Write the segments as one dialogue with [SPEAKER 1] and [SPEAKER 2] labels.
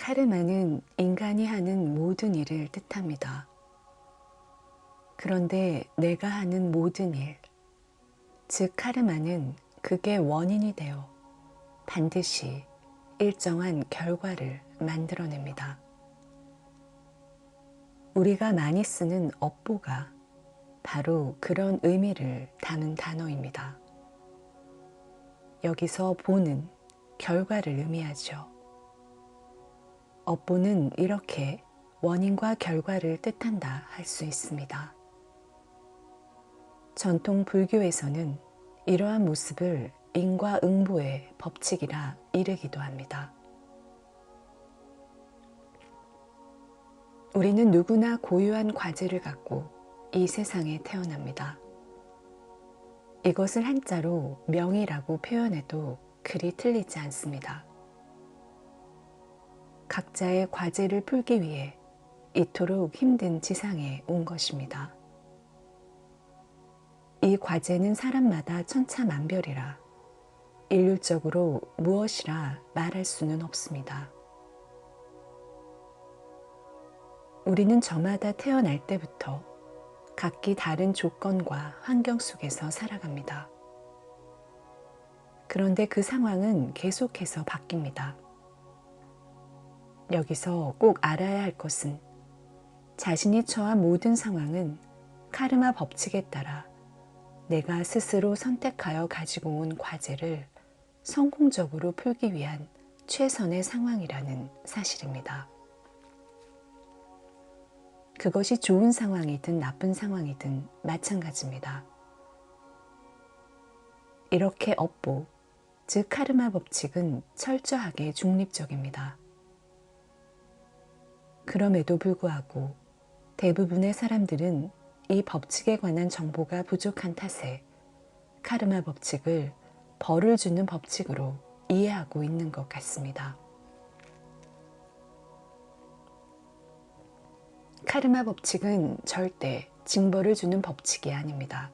[SPEAKER 1] 카르마는 인간이 하는 모든 일을 뜻합니다. 그런데 내가 하는 모든 일, 즉 카르마는 그게 원인이 되어 반드시 일정한 결과를 만들어냅니다. 우리가 많이 쓰는 업보가 바로 그런 의미를 담은 단어입니다. 여기서 보는 결과를 의미하죠. 업보는 이렇게 원인과 결과를 뜻한다 할 수 있습니다. 전통 불교에서는 이러한 모습을 인과응보의 법칙이라 이르기도 합니다. 우리는 누구나 고유한 과제를 갖고 이 세상에 태어납니다. 이것을 한자로 명이라고 표현해도 그리 틀리지 않습니다. 각자의 과제를 풀기 위해 이토록 힘든 지상에 온 것입니다. 이 과제는 사람마다 천차만별이라 일률적으로 무엇이라 말할 수는 없습니다. 우리는 저마다 태어날 때부터 각기 다른 조건과 환경 속에서 살아갑니다. 그런데 그 상황은 계속해서 바뀝니다. 여기서 꼭 알아야 할 것은 자신이 처한 모든 상황은 카르마 법칙에 따라 내가 스스로 선택하여 가지고 온 과제를 성공적으로 풀기 위한 최선의 상황이라는 사실입니다. 그것이 좋은 상황이든 나쁜 상황이든 마찬가지입니다. 이렇게 업보, 즉 카르마 법칙은 철저하게 중립적입니다. 그럼에도 불구하고 대부분의 사람들은 이 법칙에 관한 정보가 부족한 탓에 카르마 법칙을 벌을 주는 법칙으로 이해하고 있는 것 같습니다. 카르마 법칙은 절대 징벌을 주는 법칙이 아닙니다.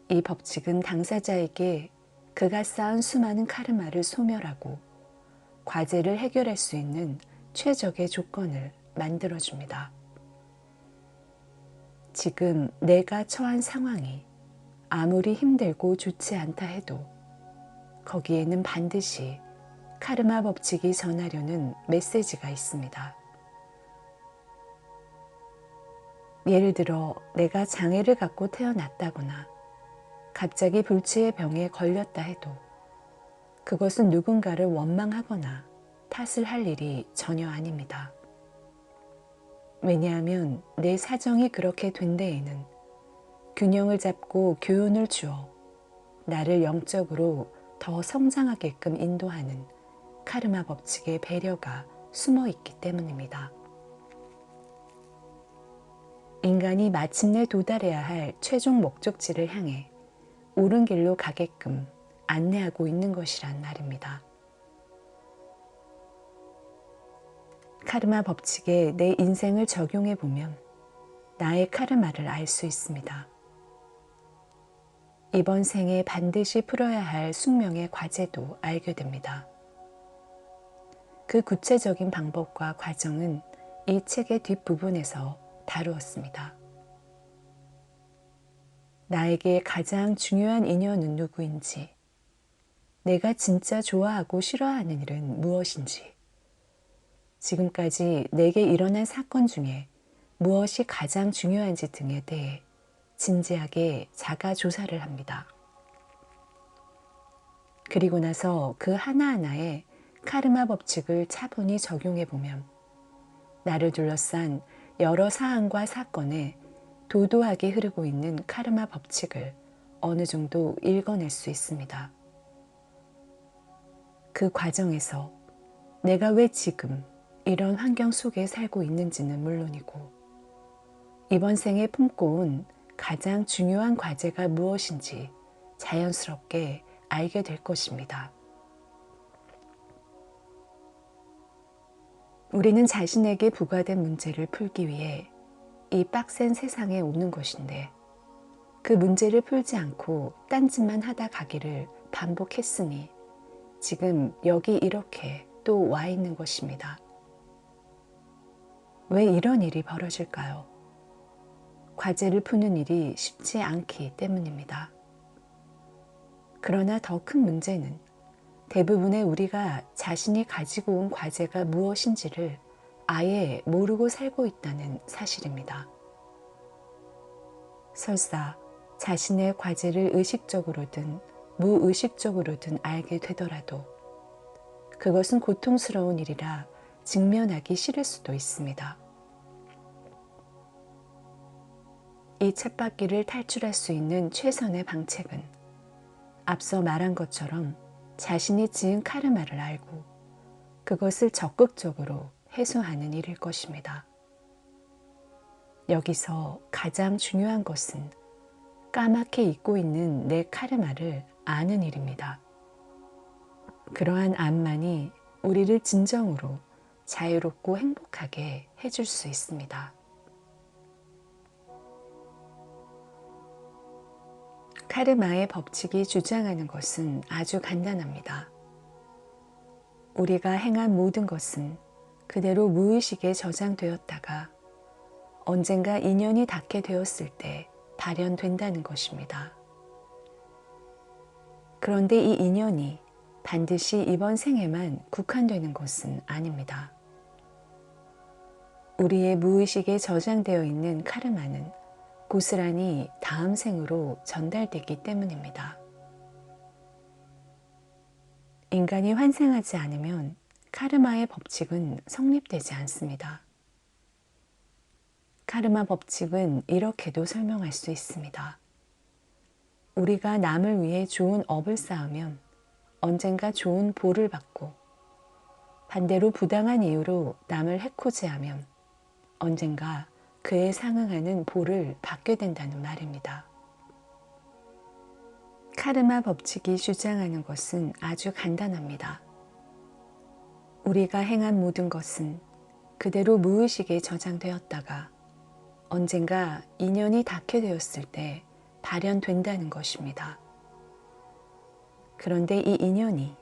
[SPEAKER 1] 이 법칙은 당사자에게 그가 쌓은 수많은 카르마를 소멸하고 과제를 해결할 수 있는 최적의 조건을 만들어줍니다. 지금 내가 처한 상황이 아무리 힘들고 좋지 않다 해도 거기에는 반드시 카르마 법칙이 전하려는 메시지가 있습니다. 예를 들어 내가 장애를 갖고 태어났다거나 갑자기 불치의 병에 걸렸다 해도 그것은 누군가를 원망하거나 탓을 할 일이 전혀 아닙니다. 왜냐하면 내 사정이 그렇게 된 데에는 균형을 잡고 교훈을 주어 나를 영적으로 더 성장하게끔 인도하는 카르마 법칙의 배려가 숨어 있기 때문입니다. 인간이 마침내 도달해야 할 최종 목적지를 향해 옳은 길로 가게끔 안내하고 있는 것이란 말입니다. 카르마 법칙에 내 인생을 적용해 보면 나의 카르마를 알 수 있습니다. 이번 생에 반드시 풀어야 할 숙명의 과제도 알게 됩니다. 그 구체적인 방법과 과정은 이 책의 뒷부분에서 다루었습니다. 나에게 가장 중요한 인연은 누구인지, 내가 진짜 좋아하고 싫어하는 일은 무엇인지, 지금까지 내게 일어난 사건 중에 무엇이 가장 중요한지 등에 대해 진지하게 자가 조사를 합니다. 그리고 나서 그 하나하나의 카르마 법칙을 차분히 적용해 보면 나를 둘러싼 여러 사안과 사건에 도도하게 흐르고 있는 카르마 법칙을 어느 정도 읽어낼 수 있습니다. 그 과정에서 내가 왜 지금 이런 환경 속에 살고 있는지는 물론이고 이번 생에 품고 온 가장 중요한 과제가 무엇인지 자연스럽게 알게 될 것입니다. 우리는 자신에게 부과된 문제를 풀기 위해 이 빡센 세상에 오는 것인데 그 문제를 풀지 않고 딴짓만 하다 가기를 반복했으니 지금 여기 이렇게 또 와 있는 것입니다. 왜 이런 일이 벌어질까요? 과제를 푸는 일이 쉽지 않기 때문입니다. 그러나 더 큰 문제는 대부분의 우리가 자신이 가지고 온 과제가 무엇인지를 아예 모르고 살고 있다는 사실입니다. 설사 자신의 과제를 의식적으로든 무의식적으로든 알게 되더라도 그것은 고통스러운 일이라 직면하기 싫을 수도 있습니다. 이 쳇바퀴를 탈출할 수 있는 최선의 방책은 앞서 말한 것처럼 자신이 지은 카르마를 알고 그것을 적극적으로 해소하는 일일 것입니다. 여기서 가장 중요한 것은 까맣게 잊고 있는 내 카르마를 아는 일입니다. 그러한 암만이 우리를 진정으로 자유롭고 행복하게 해줄 수 있습니다. 카르마의 법칙이 주장하는 것은 아주 간단합니다. 우리가 행한 모든 것은 그대로 무의식에 저장되었다가 언젠가 인연이 닿게 되었을 때 발현된다는 것입니다. 그런데 이 인연이 반드시 이번 생에만 국한되는 것은 아닙니다. 우리의 무의식에 저장되어 있는 카르마는 고스란히 다음 생으로 전달되기 때문입니다. 인간이 환생하지 않으면 카르마의 법칙은 성립되지 않습니다. 카르마 법칙은 이렇게도 설명할 수 있습니다. 우리가 남을 위해 좋은 업을 쌓으면 언젠가 좋은 보를 받고 반대로 부당한 이유로 남을 해코지하면 언젠가 그에 상응하는 보를 받게 된다는 말입니다. 카르마 법칙이 주장하는 것은 아주 간단합니다. 우리가 행한 모든 것은 그대로 무의식에 저장되었다가 언젠가 인연이 닿게 되었을 때 발현된다는 것입니다. 그런데 이 인연이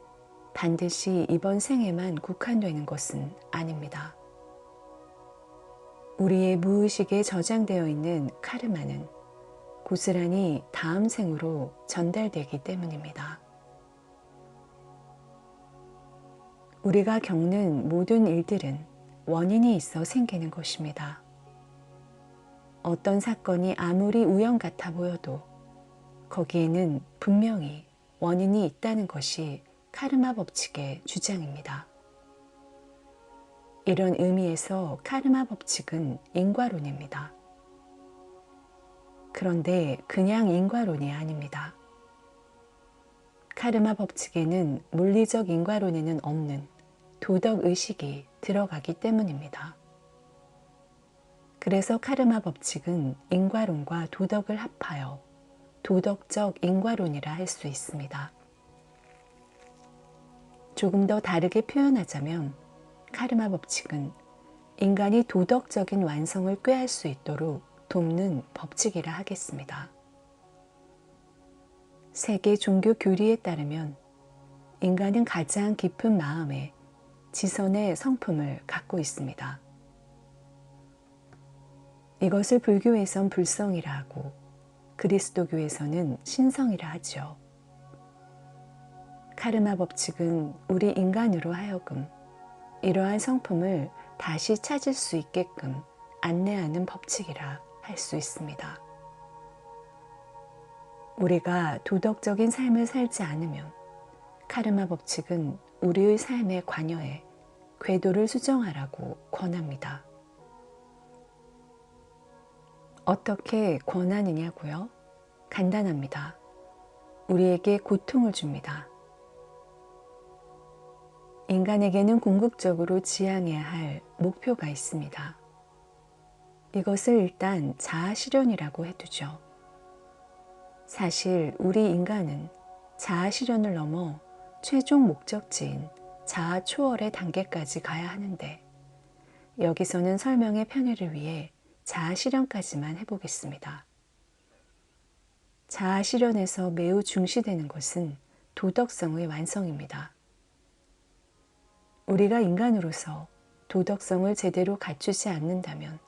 [SPEAKER 1] 반드시 이번 생에만 국한되는 것은 아닙니다. 우리의 무의식에 저장되어 있는 카르마는 고스란히 다음 생으로 전달되기 때문입니다. 우리가 겪는 모든 일들은 원인이 있어 생기는 것입니다. 어떤 사건이 아무리 우연 같아 보여도 거기에는 분명히 원인이 있다는 것이 카르마 법칙의 주장입니다. 이런 의미에서 카르마 법칙은 인과론입니다. 그런데 그냥 인과론이 아닙니다. 카르마 법칙에는 물리적 인과론에는 없는 도덕의식이 들어가기 때문입니다. 그래서 카르마 법칙은 인과론과 도덕을 합하여 도덕적 인과론이라 할 수 있습니다. 조금 더 다르게 표현하자면 카르마 법칙은 인간이 도덕적인 완성을 꾀할 수 있도록 돕는 법칙이라 하겠습니다. 세계 종교 교리에 따르면 인간은 가장 깊은 마음에 지선의 성품을 갖고 있습니다. 이것을 불교에선 불성이라 하고 그리스도교에서는 신성이라 하죠. 카르마 법칙은 우리 인간으로 하여금 이러한 성품을 다시 찾을 수 있게끔 안내하는 법칙이라 할 수 있습니다. 우리가 도덕적인 삶을 살지 않으면 카르마 법칙은 우리의 삶에 관여해 궤도를 수정하라고 권합니다. 어떻게 권하느냐고요? 간단합니다. 우리에게 고통을 줍니다. 인간에게는 궁극적으로 지향해야 할 목표가 있습니다. 이것을 일단 자아실현이라고 해두죠. 사실 우리 인간은 자아실현을 넘어 최종 목적지인 자아초월의 단계까지 가야 하는데 여기서는 설명의 편의를 위해 자아실현까지만 해보겠습니다. 자아실현에서 매우 중시되는 것은 도덕성의 완성입니다. 우리가 인간으로서 도덕성을 제대로 갖추지 않는다면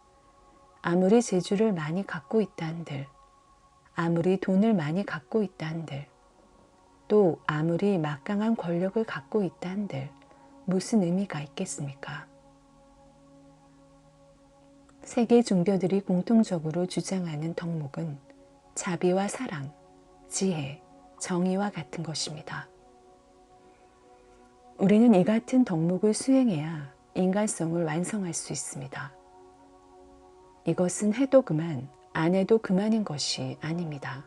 [SPEAKER 1] 아무리 재주를 많이 갖고 있다 한들, 아무리 돈을 많이 갖고 있다 한들, 또 아무리 막강한 권력을 갖고 있다 한들 무슨 의미가 있겠습니까? 세계 종교들이 공통적으로 주장하는 덕목은 자비와 사랑, 지혜, 정의와 같은 것입니다. 우리는 이 같은 덕목을 수행해야 인간성을 완성할 수 있습니다. 이것은 해도 그만, 안 해도 그만인 것이 아닙니다.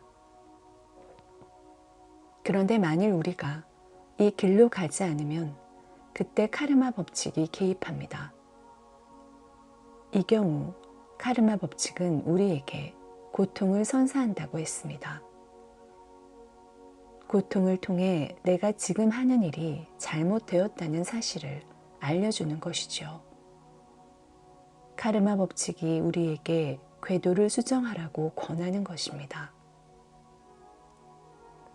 [SPEAKER 1] 그런데 만일 우리가 이 길로 가지 않으면 그때 카르마 법칙이 개입합니다. 이 경우 카르마 법칙은 우리에게 고통을 선사한다고 했습니다. 고통을 통해 내가 지금 하는 일이 잘못되었다는 사실을 알려주는 것이죠. 카르마 법칙이 우리에게 궤도를 수정하라고 권하는 것입니다.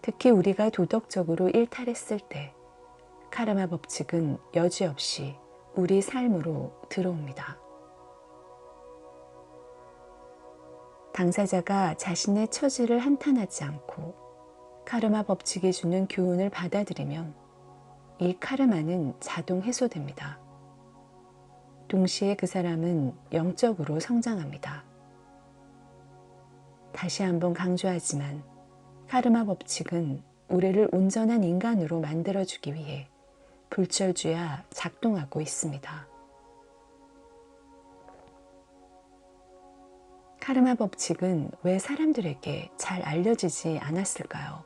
[SPEAKER 1] 특히 우리가 도덕적으로 일탈했을 때 카르마 법칙은 여지없이 우리 삶으로 들어옵니다. 당사자가 자신의 처지를 한탄하지 않고 카르마 법칙이 주는 교훈을 받아들이면 이 카르마는 자동 해소됩니다. 동시에 그 사람은 영적으로 성장합니다. 다시 한번 강조하지만 카르마 법칙은 우리를 온전한 인간으로 만들어주기 위해 불철주야 작동하고 있습니다. 카르마 법칙은 왜 사람들에게 잘 알려지지 않았을까요?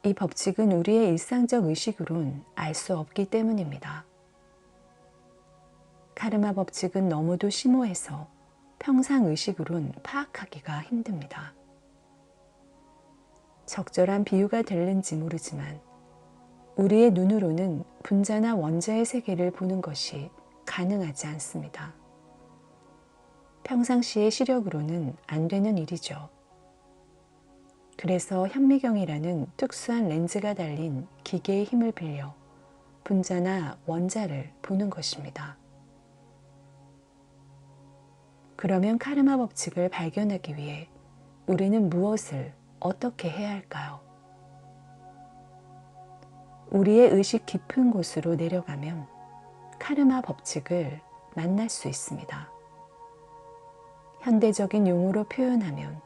[SPEAKER 1] 이 법칙은 우리의 일상적 의식으론 알 수 없기 때문입니다. 카르마 법칙은 너무도 심오해서 평상 의식으론 파악하기가 힘듭니다. 적절한 비유가 될는지 모르지만 우리의 눈으로는 분자나 원자의 세계를 보는 것이 가능하지 않습니다. 평상시의 시력으로는 안 되는 일이죠. 그래서 현미경이라는 특수한 렌즈가 달린 기계의 힘을 빌려 분자나 원자를 보는 것입니다. 그러면 카르마 법칙을 발견하기 위해 우리는 무엇을 어떻게 해야 할까요? 우리의 의식 깊은 곳으로 내려가면 카르마 법칙을 만날 수 있습니다. 현대적인 용어로 표현하면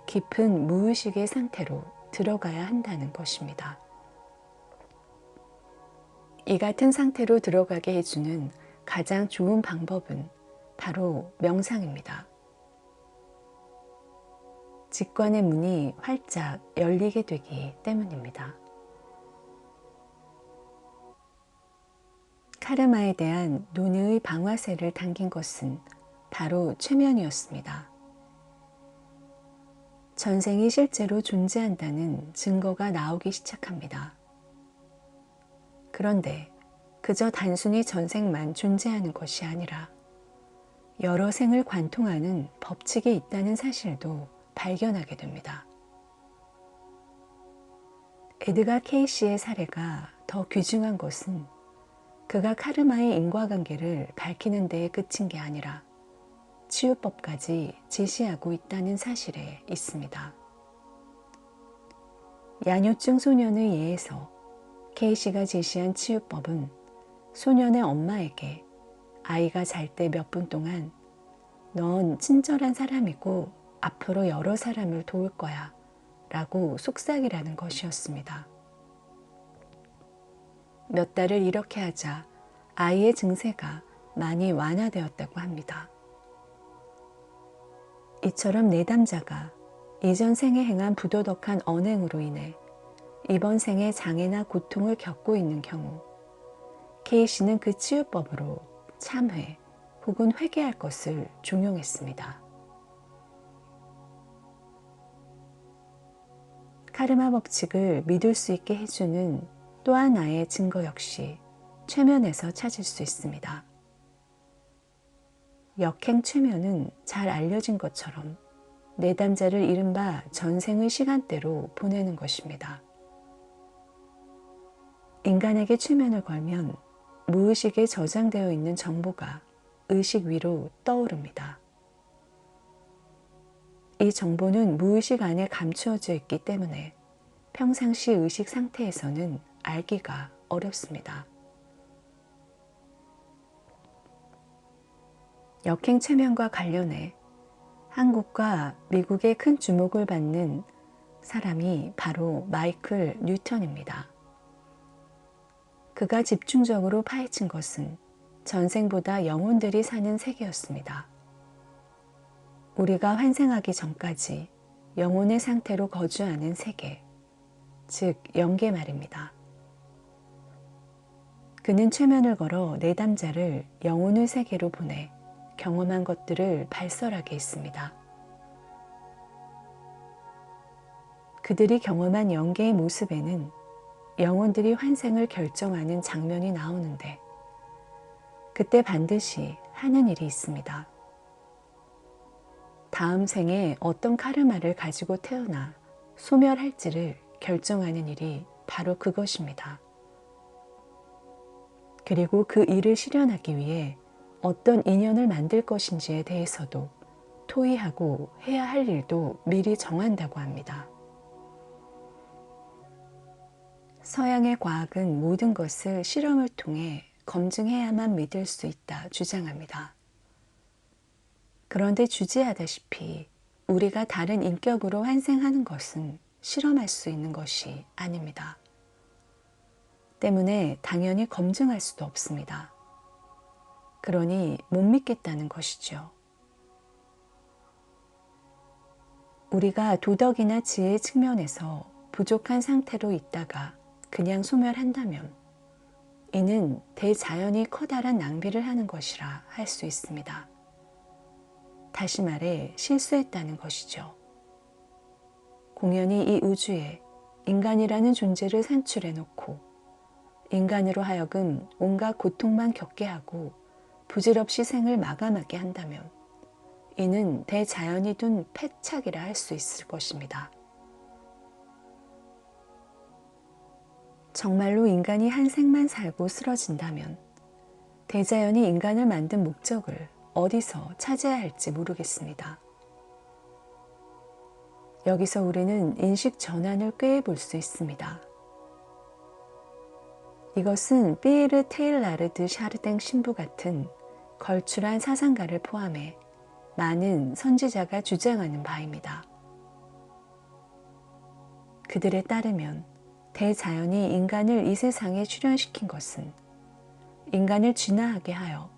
[SPEAKER 1] 깊은 무의식의 상태로 들어가야 한다는 것입니다. 이 같은 상태로 들어가게 해주는 가장 좋은 방법은 바로 명상입니다. 직관의 문이 활짝 열리게 되기 때문입니다. 카르마에 대한 논의의 방아쇠를 당긴 것은 바로 최면이었습니다. 전생이 실제로 존재한다는 증거가 나오기 시작합니다. 그런데 그저 단순히 전생만 존재하는 것이 아니라 여러 생을 관통하는 법칙이 있다는 사실도 발견하게 됩니다. 에드가 케이시의 사례가 더 귀중한 것은 그가 카르마의 인과관계를 밝히는 데에 그친 게 아니라 치유법까지 제시하고 있다는 사실에 있습니다. 야뇨증 소년의 예에서 케이시가 제시한 치유법은 소년의 엄마에게 아이가 잘 때 몇 분 동안 넌 친절한 사람이고 앞으로 여러 사람을 도울 거야 라고 속삭이라는 것이었습니다. 몇 달을 이렇게 하자 아이의 증세가 많이 완화되었다고 합니다. 이처럼 내담자가 이전 생에 행한 부도덕한 언행으로 인해 이번 생에 장애나 고통을 겪고 있는 경우 케이시는 그 치유법으로 참회 혹은 회개할 것을 종용했습니다. 카르마 법칙을 믿을 수 있게 해주는 또 하나의 증거 역시 최면에서 찾을 수 있습니다. 역행 최면은 잘 알려진 것처럼 내담자를 이른바 전생의 시간대로 보내는 것입니다. 인간에게 최면을 걸면 무의식에 저장되어 있는 정보가 의식 위로 떠오릅니다. 이 정보는 무의식 안에 감추어져 있기 때문에 평상시 의식 상태에서는 알기가 어렵습니다. 역행 최면과 관련해 한국과 미국의 큰 주목을 받는 사람이 바로 마이클 뉴턴입니다. 그가 집중적으로 파헤친 것은 전생보다 영혼들이 사는 세계였습니다. 우리가 환생하기 전까지 영혼의 상태로 거주하는 세계, 즉 영계 말입니다. 그는 최면을 걸어 내담자를 영혼의 세계로 보내 경험한 것들을 발설하게 했습니다. 그들이 경험한 영계의 모습에는 영혼들이 환생을 결정하는 장면이 나오는데 그때 반드시 하는 일이 있습니다. 다음 생에 어떤 카르마를 가지고 태어나 소멸할지를 결정하는 일이 바로 그것입니다. 그리고 그 일을 실현하기 위해 어떤 인연을 만들 것인지에 대해서도 토의하고 해야 할 일도 미리 정한다고 합니다. 서양의 과학은 모든 것을 실험을 통해 검증해야만 믿을 수 있다 주장합니다. 그런데 주지하다시피 우리가 다른 인격으로 환생하는 것은 실험할 수 있는 것이 아닙니다. 때문에 당연히 검증할 수도 없습니다. 그러니 못 믿겠다는 것이죠. 우리가 도덕이나 지혜의 측면에서 부족한 상태로 있다가 그냥 소멸한다면 이는 대자연이 커다란 낭비를 하는 것이라 할 수 있습니다. 다시 말해 실수했다는 것이죠. 공연히 이 우주에 인간이라는 존재를 산출해 놓고 인간으로 하여금 온갖 고통만 겪게 하고 부질없이 생을 마감하게 한다면 이는 대자연이 둔 패착이라 할 수 있을 것입니다. 정말로 인간이 한 생만 살고 쓰러진다면 대자연이 인간을 만든 목적을 어디서 찾아야 할지 모르겠습니다. 여기서 우리는 인식 전환을 꾀해 볼 수 있습니다. 이것은 피에르 테일라르드 샤르댕 신부 같은 걸출한 사상가를 포함해 많은 선지자가 주장하는 바입니다. 그들에 따르면 대자연이 인간을 이 세상에 출현시킨 것은 인간을 진화하게 하여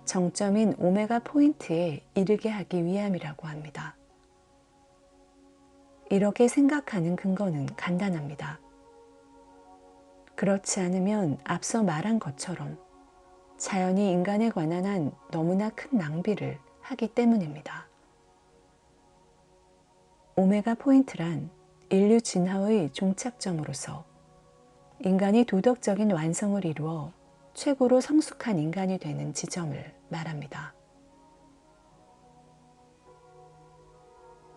[SPEAKER 1] 정점인 오메가 포인트에 이르게 하기 위함이라고 합니다. 이렇게 생각하는 근거는 간단합니다. 그렇지 않으면 앞서 말한 것처럼 자연이 인간에 관한 한 너무나 큰 낭비를 하기 때문입니다. 오메가 포인트란 인류 진화의 종착점으로서 인간이 도덕적인 완성을 이루어 최고로 성숙한 인간이 되는 지점을 말합니다.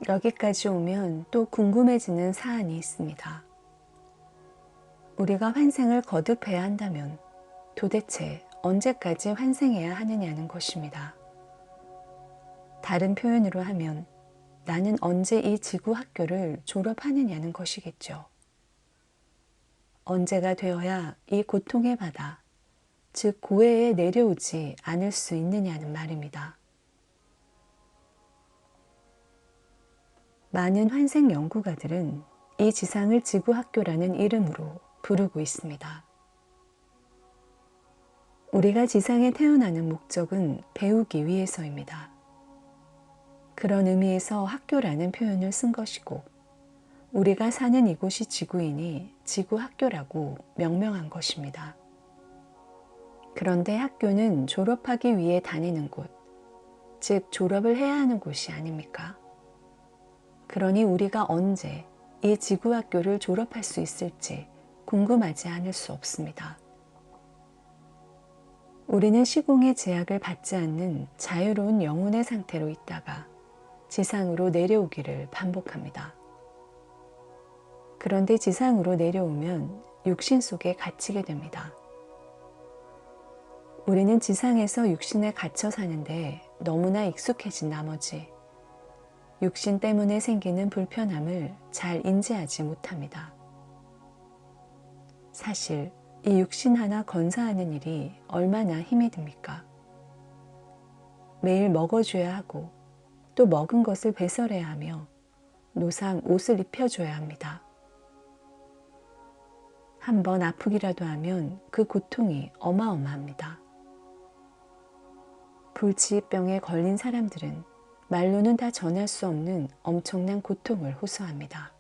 [SPEAKER 1] 여기까지 오면 또 궁금해지는 사안이 있습니다. 우리가 환생을 거듭해야 한다면 도대체 언제까지 환생해야 하느냐는 것입니다. 다른 표현으로 하면 나는 언제 이 지구 학교를 졸업하느냐는 것이겠죠. 언제가 되어야 이 고통의 바다, 즉 고해에 내려오지 않을 수 있느냐는 말입니다. 많은 환생 연구가들은 이 지상을 지구 학교라는 이름으로 부르고 있습니다. 우리가 지상에 태어나는 목적은 배우기 위해서입니다. 그런 의미에서 학교라는 표현을 쓴 것이고 우리가 사는 이곳이 지구이니 지구 학교라고 명명한 것입니다. 그런데 학교는 졸업하기 위해 다니는 곳, 즉 졸업을 해야 하는 곳이 아닙니까? 그러니 우리가 언제 이 지구 학교를 졸업할 수 있을지 궁금하지 않을 수 없습니다. 우리는 시공의 제약을 받지 않는 자유로운 영혼의 상태로 있다가 지상으로 내려오기를 반복합니다. 그런데 지상으로 내려오면 육신 속에 갇히게 됩니다. 우리는 지상에서 육신에 갇혀 사는데 너무나 익숙해진 나머지 육신 때문에 생기는 불편함을 잘 인지하지 못합니다. 사실 이 육신 하나 건사하는 일이 얼마나 힘이 듭니까? 매일 먹어줘야 하고 또 먹은 것을 배설해야 하며 노상 옷을 입혀줘야 합니다. 한번 아프기라도 하면 그 고통이 어마어마합니다. 불치병에 걸린 사람들은 말로는 다 전할 수 없는 엄청난 고통을 호소합니다.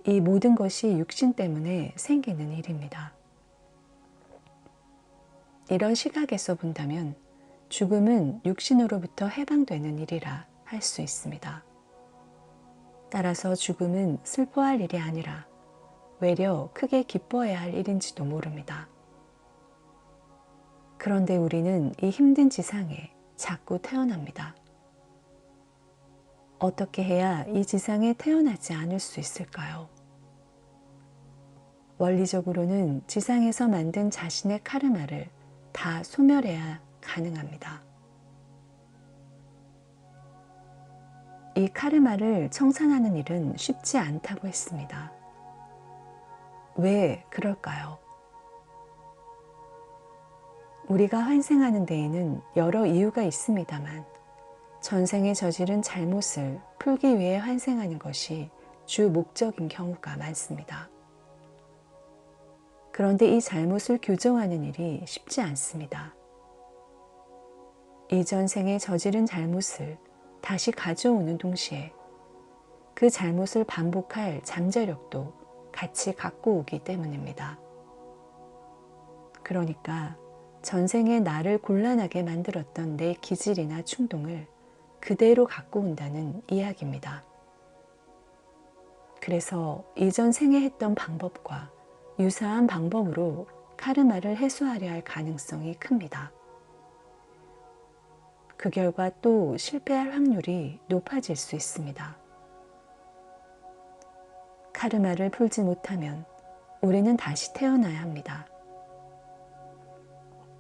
[SPEAKER 1] 이 모든 것이 육신 때문에 생기는 일입니다. 이런 시각에서 본다면 죽음은 육신으로부터 해방되는 일이라 할 수 있습니다. 따라서 죽음은 슬퍼할 일이 아니라 외려 크게 기뻐해야 할 일인지도 모릅니다. 그런데 우리는 이 힘든 지상에 자꾸 태어납니다. 어떻게 해야 이 지상에 태어나지 않을 수 있을까요? 원리적으로는 지상에서 만든 자신의 카르마를 다 소멸해야 가능합니다. 이 카르마를 청산하는 일은 쉽지 않다고 했습니다. 왜 그럴까요? 우리가 환생하는 데에는 여러 이유가 있습니다만 전생에 저지른 잘못을 풀기 위해 환생하는 것이 주 목적인 경우가 많습니다. 그런데 이 잘못을 교정하는 일이 쉽지 않습니다. 이전 생에 저지른 잘못을 다시 가져오는 동시에 그 잘못을 반복할 잠재력도 같이 갖고 오기 때문입니다. 그러니까 전생에 나를 곤란하게 만들었던 내 기질이나 충동을 그대로 갖고 온다는 이야기입니다. 그래서 이전 생에 했던 방법과 유사한 방법으로 카르마를 해소하려 할 가능성이 큽니다. 그 결과 또 실패할 확률이 높아질 수 있습니다. 카르마를 풀지 못하면 우리는 다시 태어나야 합니다.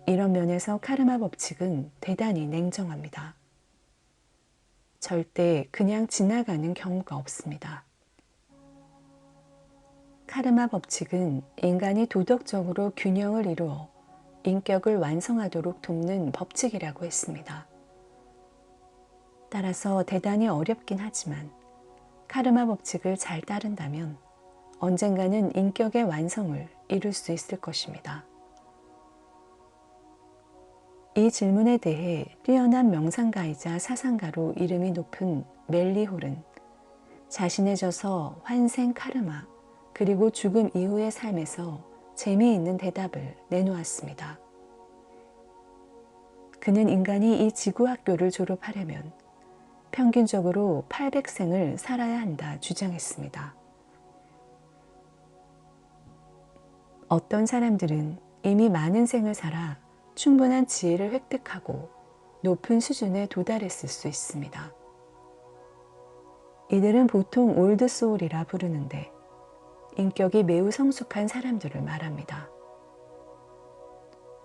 [SPEAKER 1] 이런 면에서 카르마 법칙은 대단히 냉정합니다. 절대 그냥 지나가는 경우가 없습니다. 카르마 법칙은 인간이 도덕적으로 균형을 이루어 인격을 완성하도록 돕는 법칙이라고 했습니다. 따라서 대단히 어렵긴 하지만 카르마 법칙을 잘 따른다면 언젠가는 인격의 완성을 이룰 수 있을 것입니다. 이 질문에 대해 뛰어난 명상가이자 사상가로 이름이 높은 멜리홀은 자신의 저서 환생 카르마 그리고 죽음 이후의 삶에서 재미있는 대답을 내놓았습니다. 그는 인간이 이 지구학교를 졸업하려면 평균적으로 800생을 살아야 한다 주장했습니다. 어떤 사람들은 이미 많은 생을 살아 충분한 지혜를 획득하고 높은 수준에 도달했을 수 있습니다. 이들은 보통 올드 소울이라 부르는데 인격이 매우 성숙한 사람들을 말합니다.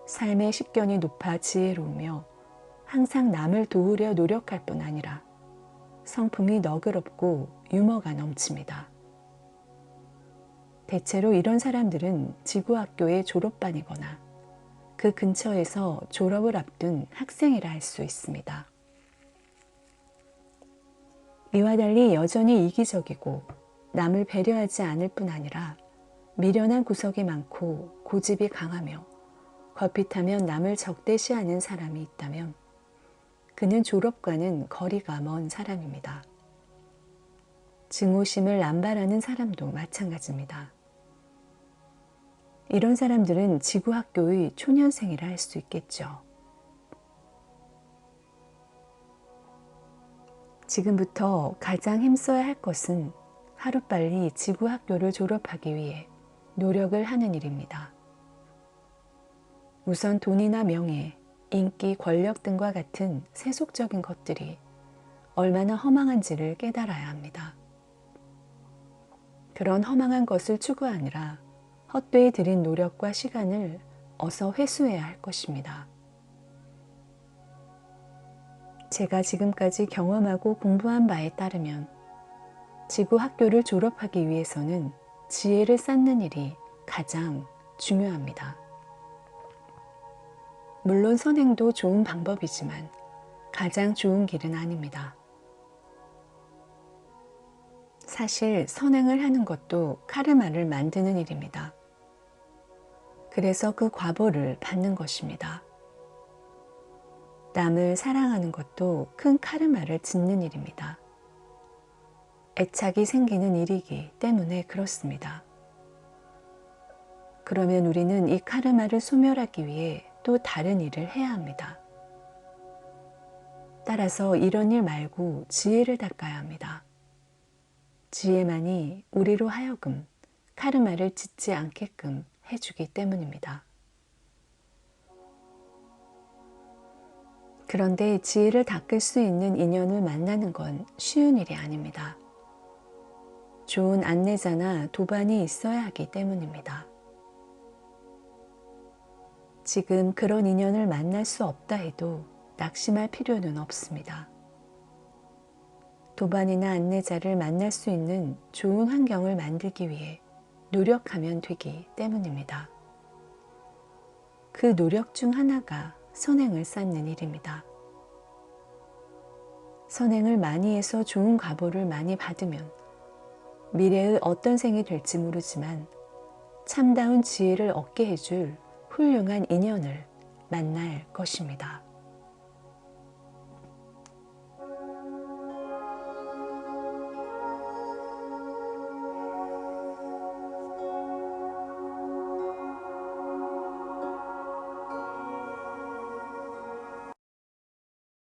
[SPEAKER 1] 삶의 식견이 높아 지혜로우며 항상 남을 도우려 노력할 뿐 아니라 성품이 너그럽고 유머가 넘칩니다. 대체로 이런 사람들은 지구학교의 졸업반이거나 그 근처에서 졸업을 앞둔 학생이라 할 수 있습니다. 이와 달리 여전히 이기적이고 남을 배려하지 않을 뿐 아니라 미련한 구석이 많고 고집이 강하며 걸핏하면 남을 적대시하는 사람이 있다면 그는 졸업과는 거리가 먼 사람입니다. 증오심을 남발하는 사람도 마찬가지입니다. 이런 사람들은 지구학교의 초년생이라 할 수 있겠죠. 지금부터 가장 힘써야 할 것은 하루빨리 지구학교를 졸업하기 위해 노력을 하는 일입니다. 우선 돈이나 명예, 인기, 권력 등과 같은 세속적인 것들이 얼마나 허망한지를 깨달아야 합니다. 그런 허망한 것을 추구하느라 헛되이 들인 노력과 시간을 어서 회수해야 할 것입니다. 제가 지금까지 경험하고 공부한 바에 따르면 지구 학교를 졸업하기 위해서는 지혜를 쌓는 일이 가장 중요합니다. 물론 선행도 좋은 방법이지만 가장 좋은 길은 아닙니다. 사실 선행을 하는 것도 카르마를 만드는 일입니다. 그래서 그 과보를 받는 것입니다. 남을 사랑하는 것도 큰 카르마를 짓는 일입니다. 애착이 생기는 일이기 때문에 그렇습니다. 그러면 우리는 이 카르마를 소멸하기 위해 또 다른 일을 해야 합니다. 따라서 이런 일 말고 지혜를 닦아야 합니다. 지혜만이 우리로 하여금 카르마를 짓지 않게끔 해주기 때문입니다. 그런데 지혜를 닦을 수 있는 인연을 만나는 건 쉬운 일이 아닙니다. 좋은 안내자나 도반이 있어야 하기 때문입니다. 지금 그런 인연을 만날 수 없다 해도 낙심할 필요는 없습니다. 도반이나 안내자를 만날 수 있는 좋은 환경을 만들기 위해 노력하면 되기 때문입니다. 그 노력 중 하나가 선행을 쌓는 일입니다. 선행을 많이 해서 좋은 과보를 많이 받으면 미래의 어떤 생이 될지 모르지만 참다운 지혜를 얻게 해줄 훌륭한 인연을 만날 것입니다.